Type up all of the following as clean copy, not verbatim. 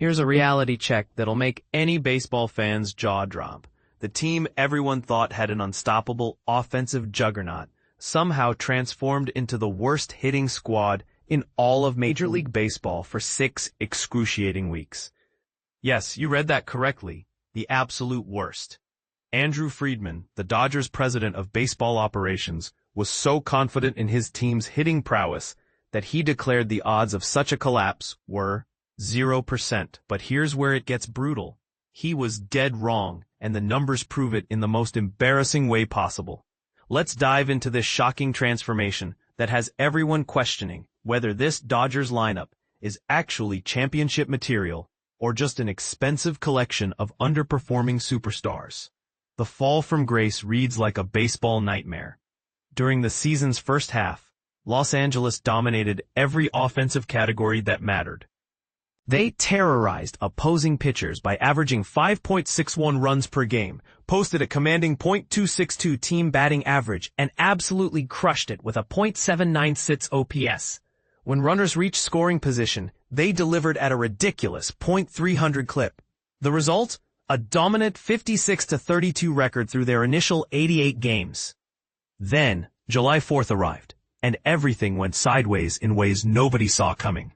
Here's a reality check that'll make any baseball fan's jaw drop. The team everyone thought had an unstoppable offensive juggernaut somehow transformed into the worst hitting squad in all of Major League Baseball for 6 excruciating weeks. Yes, you read that correctly. The absolute worst. Andrew Friedman, the Dodgers president of baseball operations, was so confident in his team's hitting prowess that he declared the odds of such a collapse were 0%. But here's where it gets brutal. He was dead wrong, and the numbers prove it in the most embarrassing way possible. Let's dive into this shocking transformation that has everyone questioning whether this Dodgers lineup is actually championship material or just an expensive collection of underperforming superstars. The fall from grace reads like a baseball nightmare. During the season's first half, Los Angeles dominated every offensive category that mattered. They terrorized opposing pitchers by averaging 5.61 runs per game, posted a commanding .262 team batting average, and absolutely crushed it with a .796 OPS. When runners reached scoring position, they delivered at a ridiculous .300 clip. The result? A dominant 56-32 record through their initial 88 games. Then, July 4th arrived, and everything went sideways in ways nobody saw coming.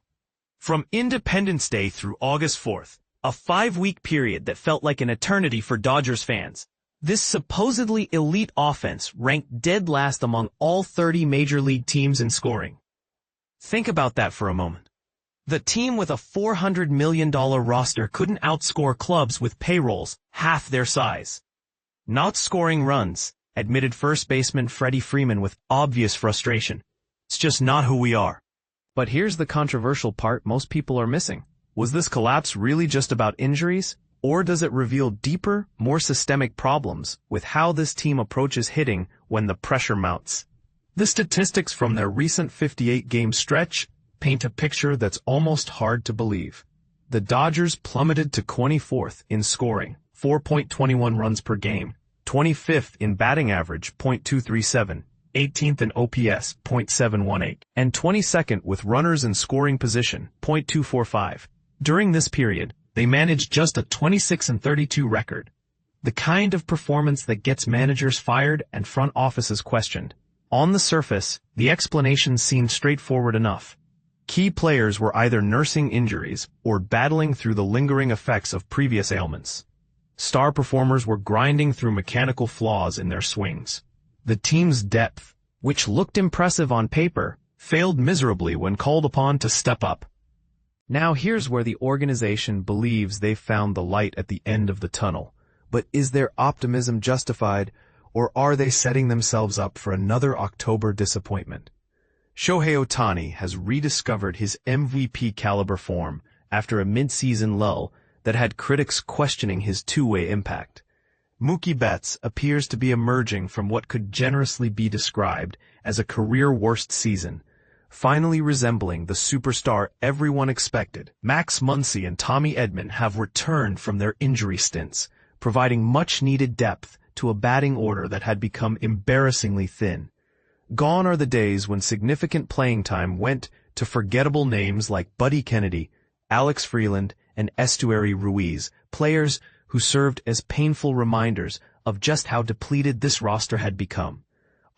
From Independence Day through August 4th, a 5-week period that felt like an eternity for Dodgers fans, this supposedly elite offense ranked dead last among all 30 major league teams in scoring. Think about that for a moment. The team with a $400 million roster couldn't outscore clubs with payrolls half their size. Not scoring runs, admitted first baseman Freddie Freeman with obvious frustration. It's just not who we are. But here's the controversial part most people are missing. Was this collapse really just about injuries, or does it reveal deeper, more systemic problems with how this team approaches hitting when the pressure mounts? The statistics from their recent 58-game stretch paint a picture that's almost hard to believe. The Dodgers plummeted to 24th in scoring, 4.21 runs per game, 25th in batting average, .237, 18th in OPS, .718, and 22nd with runners in scoring position, .245. During this period, they managed just a 26-32 record. The kind of performance that gets managers fired and front offices questioned. On the surface, the explanation seemed straightforward enough. Key players were either nursing injuries or battling through the lingering effects of previous ailments. Star performers were grinding through mechanical flaws in their swings. The team's depth, which looked impressive on paper, failed miserably when called upon to step up. Now here's where the organization believes they've found the light at the end of the tunnel. But is their optimism justified, or are they setting themselves up for another October disappointment? Shohei Ohtani has rediscovered his MVP-caliber form after a mid-season lull that had critics questioning his two-way impact. Mookie Betts appears to be emerging from what could generously be described as a career-worst season, finally resembling the superstar everyone expected. Max Muncy and Tommy Edman have returned from their injury stints, providing much-needed depth to a batting order that had become embarrassingly thin. Gone are the days when significant playing time went to forgettable names like Buddy Kennedy, Alex Freeland, and Estuary Ruiz, players who served as painful reminders of just how depleted this roster had become.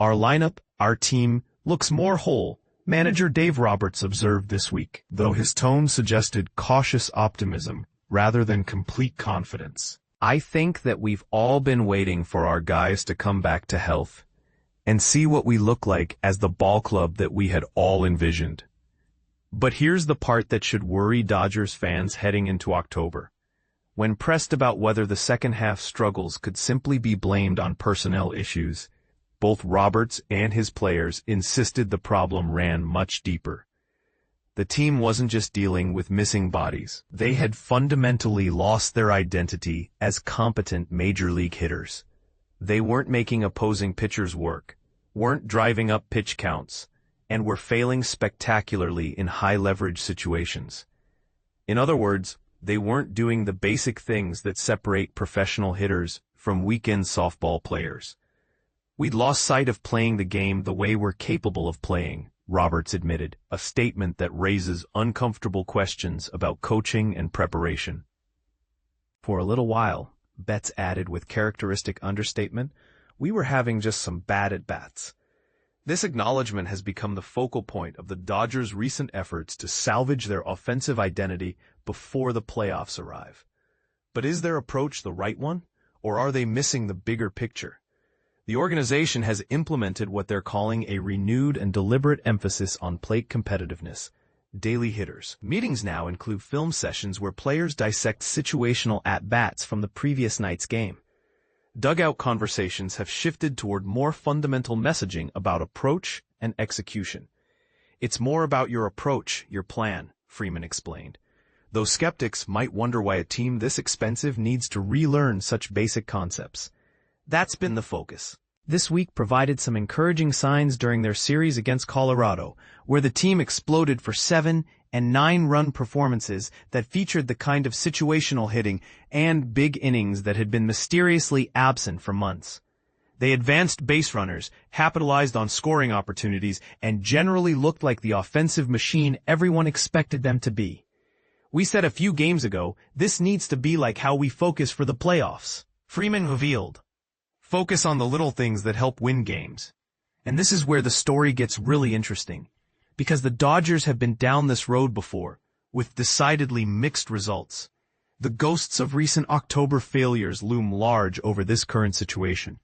Our lineup, our team, looks more whole, manager Dave Roberts observed this week, though his tone suggested cautious optimism rather than complete confidence. I think that we've all been waiting for our guys to come back to health and see what we look like as the ball club that we had all envisioned. But here's the part that should worry Dodgers fans heading into October. When pressed about whether the second-half struggles could simply be blamed on personnel issues, both Roberts and his players insisted the problem ran much deeper. The team wasn't just dealing with missing bodies. They had fundamentally lost their identity as competent major league hitters. They weren't making opposing pitchers work, weren't driving up pitch counts, and were failing spectacularly in high-leverage situations. In other words, they weren't doing the basic things that separate professional hitters from weekend softball players. We'd lost sight of playing the game the way we're capable of playing, Roberts admitted, a statement that raises uncomfortable questions about coaching and preparation. For a little while, Betts added with characteristic understatement, we were having just some bad at-bats. This acknowledgement has become the focal point of the Dodgers' recent efforts to salvage their offensive identity before the playoffs arrive. But is their approach the right one, or are they missing the bigger picture? The organization has implemented what they're calling a renewed and deliberate emphasis on plate competitiveness. Daily hitters. Meetings now include film sessions where players dissect situational at-bats from the previous night's game. Dugout conversations have shifted toward more fundamental messaging about approach and execution. It's more about your approach, your plan, Freeman explained. Though skeptics might wonder why a team this expensive needs to relearn such basic concepts. That's been the focus. This week provided some encouraging signs during their series against Colorado, where the team exploded for 7- and 9-run performances that featured the kind of situational hitting and big innings that had been mysteriously absent for months. They advanced base runners, capitalized on scoring opportunities, and generally looked like the offensive machine everyone expected them to be. We said a few games ago, this needs to be like how we focus for the playoffs, Freeman revealed. Focus on the little things that help win games. And this is where the story gets really interesting, because the Dodgers have been down this road before, with decidedly mixed results. The ghosts of recent October failures loom large over this current situation.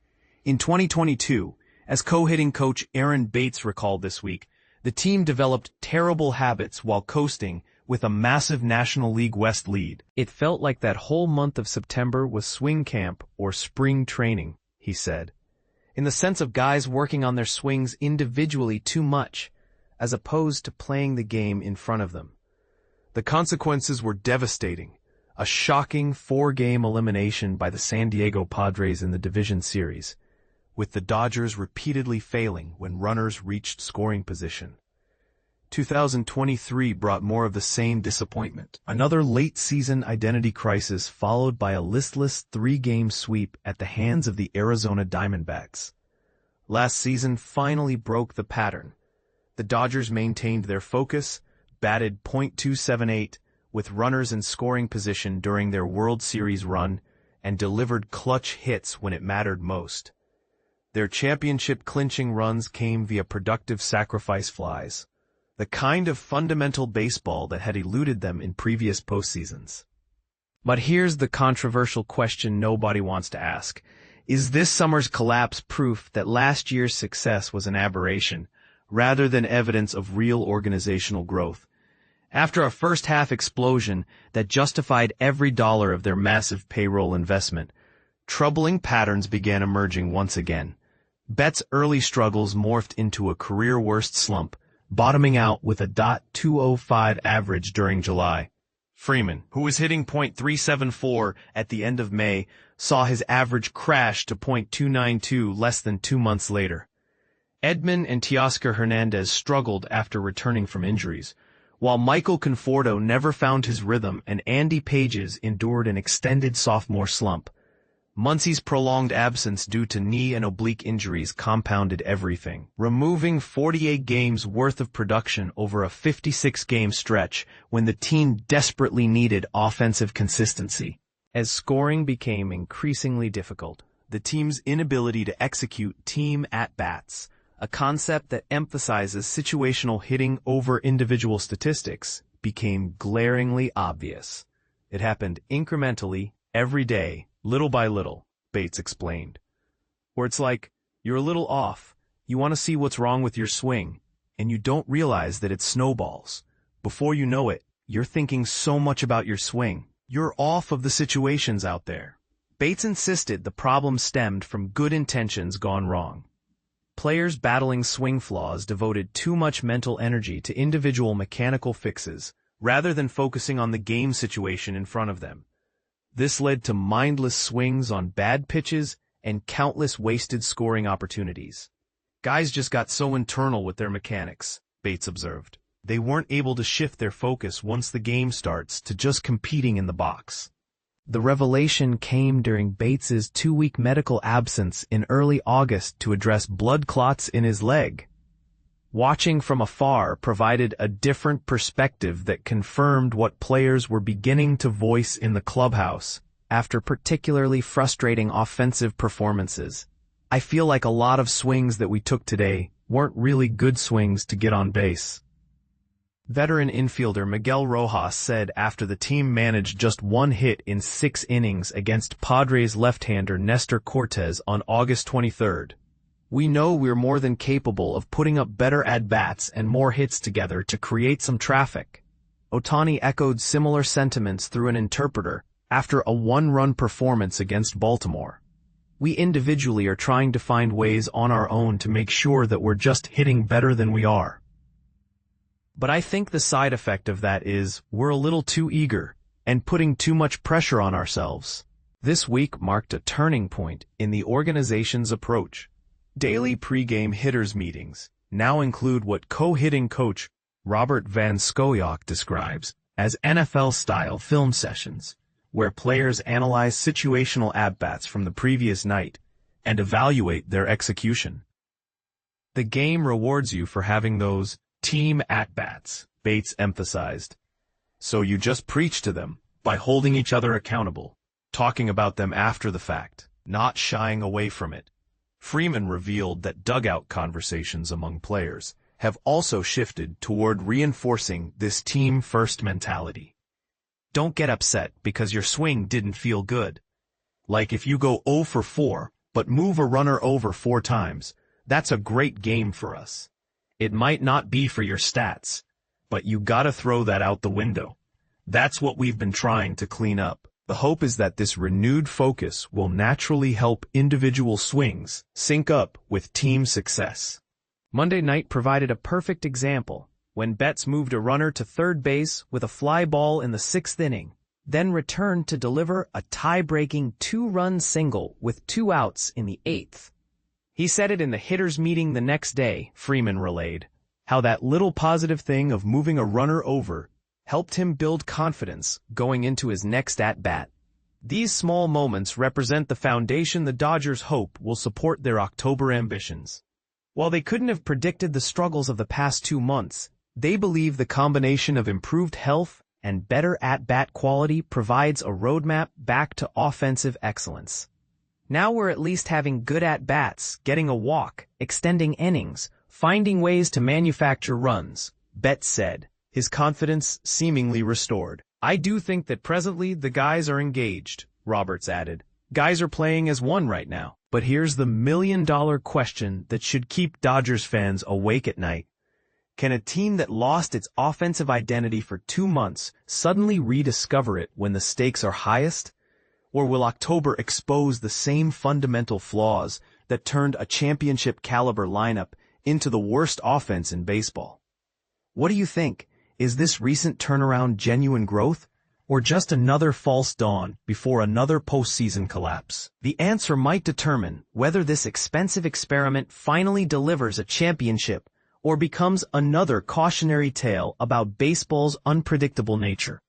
In 2022, as co-hitting coach Aaron Bates recalled this week, the team developed terrible habits while coasting with a massive National League West lead. It felt like that whole month of September was swing camp or spring training, he said, in the sense of guys working on their swings individually too much, as opposed to playing the game in front of them. The consequences were devastating. A shocking 4-game elimination by the San Diego Padres in the division series, with the Dodgers repeatedly failing when runners reached scoring position. 2023 brought more of the same disappointment. Another late-season identity crisis followed by a listless 3-game sweep at the hands of the Arizona Diamondbacks. Last season finally broke the pattern. The Dodgers maintained their focus, batted .278 with runners in scoring position during their World Series run, and delivered clutch hits when it mattered most. Their championship-clinching runs came via productive sacrifice flies, the kind of fundamental baseball that had eluded them in previous postseasons. But here's the controversial question nobody wants to ask. Is this summer's collapse proof that last year's success was an aberration, rather than evidence of real organizational growth? After a first-half explosion that justified every dollar of their massive payroll investment, troubling patterns began emerging once again. Betts' early struggles morphed into a career-worst slump, bottoming out with a .205 average during July. Freeman, who was hitting .374 at the end of May, saw his average crash to .292 less than 2 months later. Edman and Teoscar Hernandez struggled after returning from injuries, while Michael Conforto never found his rhythm and Andy Pages endured an extended sophomore slump. Muncie's prolonged absence due to knee and oblique injuries compounded everything, removing 48 games worth of production over a 56-game stretch when the team desperately needed offensive consistency. As scoring became increasingly difficult, the team's inability to execute team at-bats, a concept that emphasizes situational hitting over individual statistics, became glaringly obvious. It happened incrementally, every day, little by little, Bates explained. Where it's like, you're a little off, you want to see what's wrong with your swing, and you don't realize that it snowballs. Before you know it, you're thinking so much about your swing, you're off of the situations out there. Bates insisted the problem stemmed from good intentions gone wrong. Players battling swing flaws devoted too much mental energy to individual mechanical fixes, rather than focusing on the game situation in front of them. This led to mindless swings on bad pitches and countless wasted scoring opportunities. Guys just got so internal with their mechanics, Bates observed. They weren't able to shift their focus once the game starts to just competing in the box. The revelation came during Bates's 2-week medical absence in early August to address blood clots in his leg. Watching from afar provided a different perspective that confirmed what players were beginning to voice in the clubhouse after particularly frustrating offensive performances. I feel like a lot of swings that we took today weren't really good swings to get on base. Veteran infielder Miguel Rojas said after the team managed just one hit in 6 innings against Padres left-hander Nestor Cortes on August 23rd. "We know we're more than capable of putting up better at-bats and more hits together to create some traffic." Ohtani echoed similar sentiments through an interpreter after a 1-run performance against Baltimore. "We individually are trying to find ways on our own to make sure that we're just hitting better than we are. But I think the side effect of that is we're a little too eager and putting too much pressure on ourselves." This week marked a turning point in the organization's approach. Daily pregame hitters meetings now include what co-hitting coach Robert Van Scoyoc describes as NFL-style film sessions, where players analyze situational at-bats from the previous night and evaluate their execution. "The game rewards you for having those team at-bats," Bates emphasized. "So you just preach to them by holding each other accountable, talking about them after the fact, not shying away from it." Freeman revealed that dugout conversations among players have also shifted toward reinforcing this team-first mentality. "Don't get upset because your swing didn't feel good. Like if you go 0 for 4, but move a runner over 4 times, that's a great game for us. It might not be for your stats, but you gotta throw that out the window. That's what we've been trying to clean up." The hope is that this renewed focus will naturally help individual swings sync up with team success. Monday night provided a perfect example when Betts moved a runner to third base with a fly ball in the 6th inning, then returned to deliver a tie-breaking 2-run single with 2 outs in the 8th. He said it in the hitters' meeting the next day, Freeman relayed, how that little positive thing of moving a runner over helped him build confidence going into his next at-bat. These small moments represent the foundation the Dodgers hope will support their October ambitions. While they couldn't have predicted the struggles of the past 2 months, they believe the combination of improved health and better at-bat quality provides a roadmap back to offensive excellence. "Now we're at least having good at-bats, getting a walk, extending innings, finding ways to manufacture runs," Betts said, his confidence seemingly restored. "I do think that presently the guys are engaged," Roberts added. "Guys are playing as one right now." But here's the million-dollar question that should keep Dodgers fans awake at night. Can a team that lost its offensive identity for 2 months suddenly rediscover it when the stakes are highest? Or will October expose the same fundamental flaws that turned a championship-caliber lineup into the worst offense in baseball? What do you think? Is this recent turnaround genuine growth, or just another false dawn before another postseason collapse? The answer might determine whether this expensive experiment finally delivers a championship or becomes another cautionary tale about baseball's unpredictable nature.